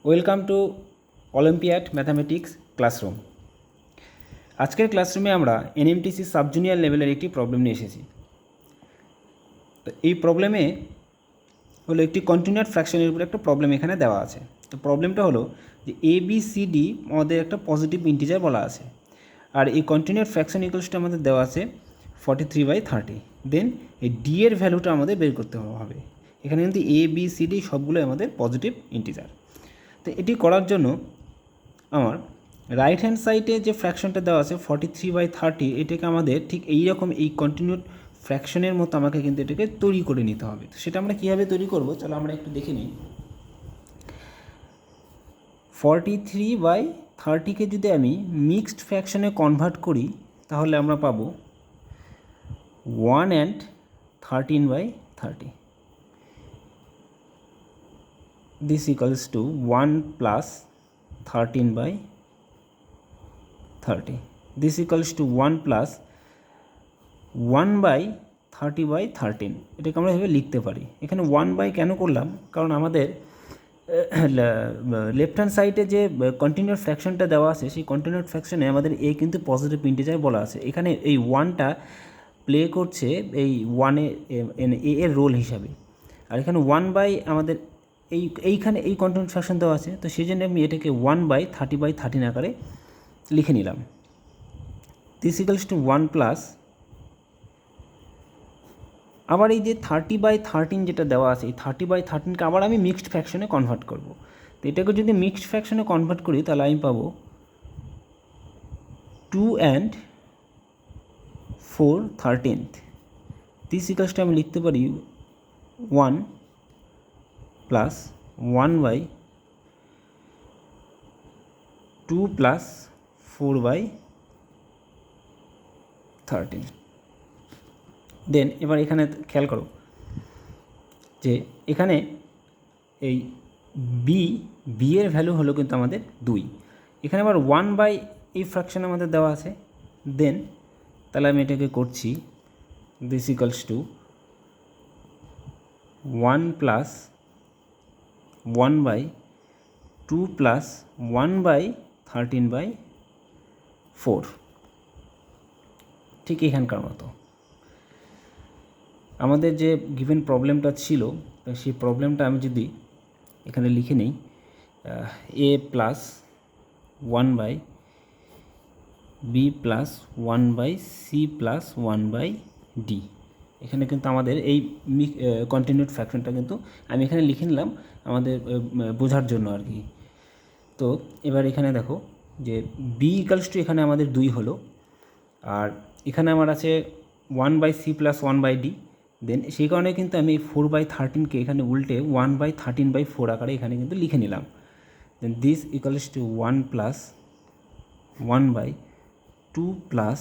Welcome to olympiad mathematics classroom. আজকের ক্লাসরুমে আমরা NMTC সাব জুনিয়র লেভেলের একটি প্রবলেম নিয়ে এসেছি। তো এই প্রবলেমে হলো একটি কন্টিনিউয়াস ফ্র্যাকশনের উপর একটা প্রবলেম এখানে দেওয়া আছে। তো প্রবলেমটা হলো যে ABCD আমাদের একটা পজিটিভ ইন্টিজার বলা আছে, আর এই কন্টিনিউয়াস ফ্র্যাকশন ইকুয়ালসটা আমাদের দেওয়া আছে 43/30। দেন এই ডি এর ভ্যালুটা আমাদের বের করতে হবে। এখানে কিন্তু ABCD সবগুলোই আমাদের পজিটিভ ইন্টিজার। তো এটি করার জন্য আমার রাইট হ্যান্ড সাইডে যে ফ্র্যাকশনটা দেওয়া আছে 43/30, এটাকে আমাদের ঠিক এইরকম এই কন্টিনিউড ফ্র্যাকশনের মতো আমাকে কিন্তু এটাকে তৈরি করে নিতে হবে। তো সেটা আমরা কীভাবে তৈরি করব, চলো আমরা একটু দেখে নিই। 43/30কে যদি আমি মিক্সড ফ্র্যাকশনে কনভার্ট করি তাহলে আমরা পাবো 1 and 13/30। This equals to 1 plus 13/30. This equals to 1 plus 1/30/13। এটাকে আমরা এভাবে লিখতে পারি। এখানে 1 কেন করলাম, কারণ আমাদের লেফট হ্যান্ড সাইডে যে কন্টিনিউয়াস ফ্র্যাকশনটা দেওয়া আছে সেই কন্টিনিউয়াস ফ্র্যাকশনে আমাদের এ কিন্তু পজিটিভ ইন্টিজার বলা আছে। এখানে এই 1টা প্লে করছে এই 1 এর রোল হিসাবে, আর এখানে 1 আমাদের এইখানে এই কন্টিনিউয়াস ফ্র্যাকশন দেওয়া আছে। তো সেই জন্য আমি এটাকে 1/30/13 আকারে লিখে নিলাম। দিস ইকুয়ালস টু 1 প্লাস, আবার এই যে 30/13 যেটা দেওয়া আছে, এই 30/13কে আবার আমি মিক্সড ফ্র্যাকশনে কনভার্ট করব। তো এটাকে যদি মিক্সড ফ্র্যাকশনে কনভার্ট করি তাহলে আমি পাবো 2 and 4/13। দিস ইকুয়ালস টু আমি লিখতে পারি 1 প্লাস 1/2 প্লাস 4/13। দেন এবার এখানে খেয়াল করো যে এখানে এই বি এর ভ্যালু হলো কিন্তু আমাদের 2। এখানে আবার 1 এই ফ্র্যাকশন আমাদের দেওয়া আছে। দেন তাহলে আমি এটাকে করছি, this equals to 1 plus 1/2 plus 1/13/4, ঠিক এখানকার মতো। আমাদের যে গিভেন প্রবলেমটা ছিল সেই প্রবলেমটা আমি যদি এখানে লিখে নিই, a plus 1/b plus 1/c plus 1/d, এখানে কিন্তু আমাদের এই কন্টিনিউড ফ্র্যাকশনটা কিন্তু আমি এখানে লিখে নিলাম আমাদের বোঝার জন্য আর কি। তো এবার এখানে দেখো যে b ইকালস টু এখানে আমাদের 2 হলো, আর এখানে আমার আছে 1/c প্লাস 1/d। দেন সেই কারণে কিন্তু আমি 4/13কে এখানে উল্টে 1/13/4 আকারে এখানে কিন্তু লিখে নিলাম। Then this equals to 1 plus 1/2 plus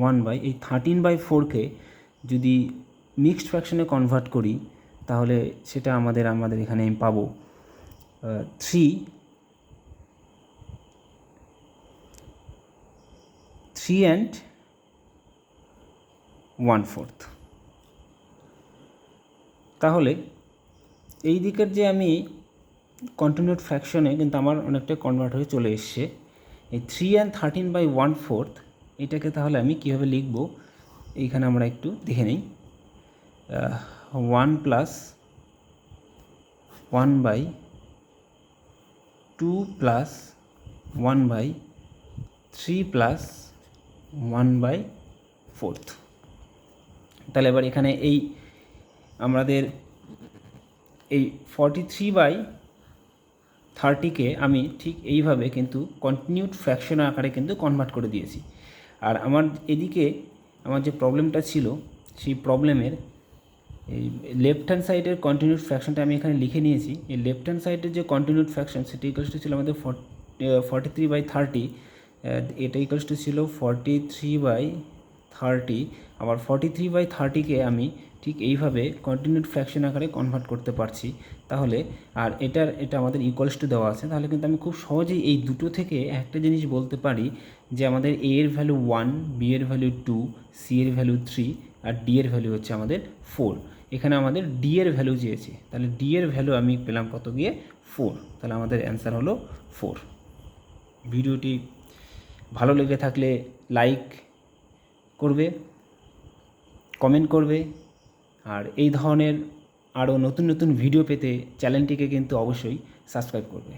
1 এই 13/4কে যদি মিক্সড ফ্র্যাকশনে কনভার্ট করি তাহলে সেটা আমাদের এখানে আমি পাবো 3 and 1/4। তাহলে এই দিকের যে আমি কন্টিনিউড ফ্র্যাকশনে কিন্তু আমার অনেকটা কনভার্ট হয়ে চলে এসছে। এই 3 and 13/1/4 এটাকে তাহলে আমি কীভাবে লিখব এইখানে আমরা একটু দেখে নিই। 1 প্লাস 1/2 প্লাস 1/3 প্লাস 1/4। তাহলে এবার এখানে এই আমাদের এই 43/30কে আমি ঠিক এইভাবে কিন্তু কন্টিনিউড ফ্র্যাকশন আকারে কিন্তু কনভার্ট করে দিয়েছি। আর আমার এদিকে আমার যে প্রবলেমটা ছিল সেই প্রবলেমের এই লেফট হ্যান্ড সাইডের কন্টিনিউড ফ্র্যাকশনটা আমি এখানে লিখে নিয়েছি। এই লেফট হ্যান্ড সাইডের যে কন্টিনিউড ফ্র্যাকশন সেটা ইকুয়ালস টু ছিল আমাদের 43/30, এটা ইকুয়ালস টু ছিল 43/30। আবার 43/30কে আমি ঠিক এইভাবে কন্টিনিউড ফ্র্যাকশন আকারে কনভার্ট করতে পারছি। তাহলে আর এটা আমাদের ইকুয়ালস টু দেওয়া আছে, তাহলে কিন্তু আমি খুব সহজেই এই দুটো থেকে একটা জিনিস বলতে পারি যে আমাদের a এর ভ্যালু 1, b এর ভ্যালু 2, c এর ভ্যালু 3 আর d এর ভ্যালু হচ্ছে আমাদের 4। এখানে আমাদের ডি এর ভ্যালু চেয়েছে, তাহলে ডি এর ভ্যালু আমি পেলাম কত গিয়ে 4, তাহলে আমাদের অ্যান্সার হলো 4। ভিডিওটি ভালো লেগে থাকলে লাইক করবে, কমেন্ট করবে, আর এই ধরনের আরও নতুন নতুন ভিডিও পেতে চ্যানেলটিকে কিন্তু অবশ্যই সাবস্ক্রাইব করবে।